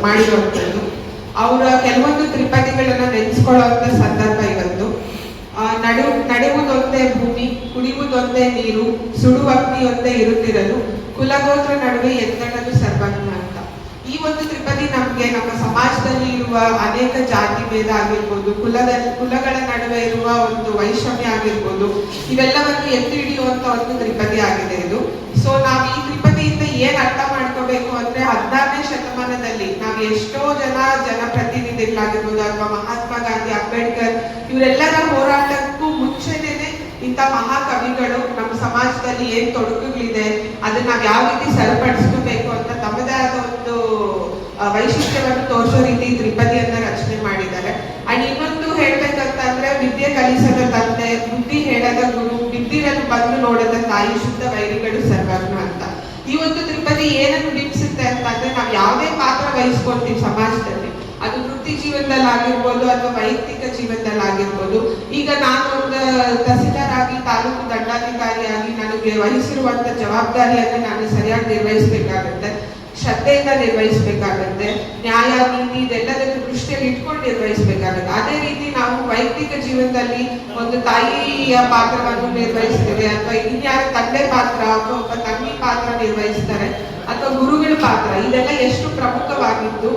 ಮಾಡಿರುವಂಥದ್ದು. ಅವರ ಕೆಲವೊಂದು ತ್ರಿಪದಿಗಳನ್ನ ನೆನೆಸ್ಕೊಳ್ಳುವಂತ ಸಂದರ್ಭ ಇವತ್ತು. ನಡೆಯುವುದೊಂದೇ ಭೂಮಿ, ಕುಡಿಯುವುದೊಂದೇ ನೀರು, ಸುಡುವ ಅಗ್ನಿಯೊಂದೇ ಇರುತ್ತಿರಲು, ಕುಲಗೋತ್ರ ನಡುವೆ ಎದ್ದಡಲು ಸರ್ವಜ್ಞ ಅಂತ. ಈ ಒಂದು ತ್ರಿಪದಿ ನಮ್ಗೆ ನಮ್ಮ ಸಮಾಜದಲ್ಲಿ ಇರುವ ಅನೇಕ ಜಾತಿ ಭೇದ ಆಗಿರ್ಬೋದು, ಕುಲಗಳ ನಡುವೆ ಇರುವ ಒಂದು ವೈಷಮ್ಯ ಆಗಿರ್ಬೋದು, ಇವೆಲ್ಲವನ್ನು ಎತ್ತಿ ಹಿಡಿಯುವಂತ ಒಂದು ತ್ರಿಪದಿ ಆಗಿದೆ ಇದು. ಸೊ ನಾವು ಈ ತ್ರಿಪದಿಯಿಂದ ಏನ್ ಅರ್ಥ ಮಾಡ್ಕೋಬೇಕು ಅಂದ್ರೆ, 16ನೇ ಶತಮಾನದಲ್ಲಿ ನಾವು ಎಷ್ಟೋ ಜನಪ್ರತಿನಿಧಿಗಳಾಗಿರ್ಬೋದು ಅಥವಾ ಮಹಾತ್ಮ ಗಾಂಧಿ, ಅಂಬೇಡ್ಕರ್ ಇವರೆಲ್ಲರ ಹೋರಾಟಕ್ಕೂ ಮುಂಚೆನೇನೆ ಇಂಥ ಮಹಾಕವಿಗಳು ನಮ್ಮ ಸಮಾಜದಲ್ಲಿ ಏನ್ ತೊಡಕುಗಳಿದೆ ಅದನ್ನ ನಾವ್ ಯಾವ ರೀತಿ ಸರಿಪಡಿಸ್ಕೋಬೇಕು ಅಂತ ತಮ್ಮದೇ ಆದ ಒಂದು ವೈಶಿಷ್ಟ್ಯವನ್ನು ತೋರಿಸೋ ರೀತಿ ತ್ರಿಪದಿಯನ್ನ ರಚನೆ ಮಾಡಿದ್ದಾರೆ. ಅಂಡ್ ಇನ್ನೊಂದು ಹೇಳ್ಬೇಕಂತ ಅಂದ್ರೆ, ವಿದ್ಯೆ ಕಲಿಸದ ತಂದೆ, ಬುದ್ಧಿ ಹೇಳದ ಗುರು, ಬಿದ್ದಿರಲು ಬಂದು ನೋಡದ ತಾಯಿ, ಶುದ್ಧ ವೈರಿಗಳು ಸರ್ವಜ್ಞ ಅಂತ. ಈ ಒಂದು ತ್ರಿಪದಿ ಏನನ್ನು ಬಿಂಬಿಸುತ್ತೆ ಅಂತ ಅಂದ್ರೆ, ನಾವ್ ಯಾವುದೇ ಪಾತ್ರ ವಹಿಸ್ಕೊಳ್ತೀವಿ ಸಮಾಜದಲ್ಲಿ, ಅದು ವೃತ್ತಿ ಜೀವನದಲ್ಲಿ ಆಗಿರ್ಬೋದು ಅಥವಾ ವೈಯಕ್ತಿಕ ಜೀವನದಲ್ಲಿ ಆಗಿರ್ಬೋದು. ಈಗ ನಾನು ಒಂದು ತಹಸೀಲ್ದಾರ್ ಆಗಿ, ತಾಲೂಕು ದಂಡಾಧಿಕಾರಿಯಾಗಿ ನನಗೆ ವಹಿಸಿರುವಂತ ಜವಾಬ್ದಾರಿಯನ್ನು ನಾನು ಸರಿಯಾಗಿ ನಿರ್ವಹಿಸಬೇಕಾಗುತ್ತೆ, ಶ್ರದ್ಧೆಯಿಂದ ನಿರ್ವಹಿಸಬೇಕಾಗುತ್ತೆ, ನ್ಯಾಯ ನೀತಿ ಇದೆಲ್ಲದನ್ನು ದೃಷ್ಟಿಯಲ್ಲಿ ಇಟ್ಕೊಂಡು ನಿರ್ವಹಿಸಬೇಕಾಗುತ್ತೆ. ಅದೇ ರೀತಿ ನಾವು ವೈಯಕ್ತಿಕ ಜೀವನದಲ್ಲಿ ಒಂದು ತಾಯಿಯ ಪಾತ್ರವನ್ನು ನಿರ್ವಹಿಸ್ತೇವೆ, ಅಥವಾ ಇನ್ಯಾರ ತಂದೆ ಪಾತ್ರ ಅಥವಾ ಒಬ್ಬ ತಂಗಿ ಪಾತ್ರ ನಿರ್ವಹಿಸ್ತಾರೆ, ಅಥವಾ ಗುರುಗಳ ಪಾತ್ರ, ಇದೆಲ್ಲ ಎಷ್ಟು ಪ್ರಮುಖವಾಗಿದ್ದು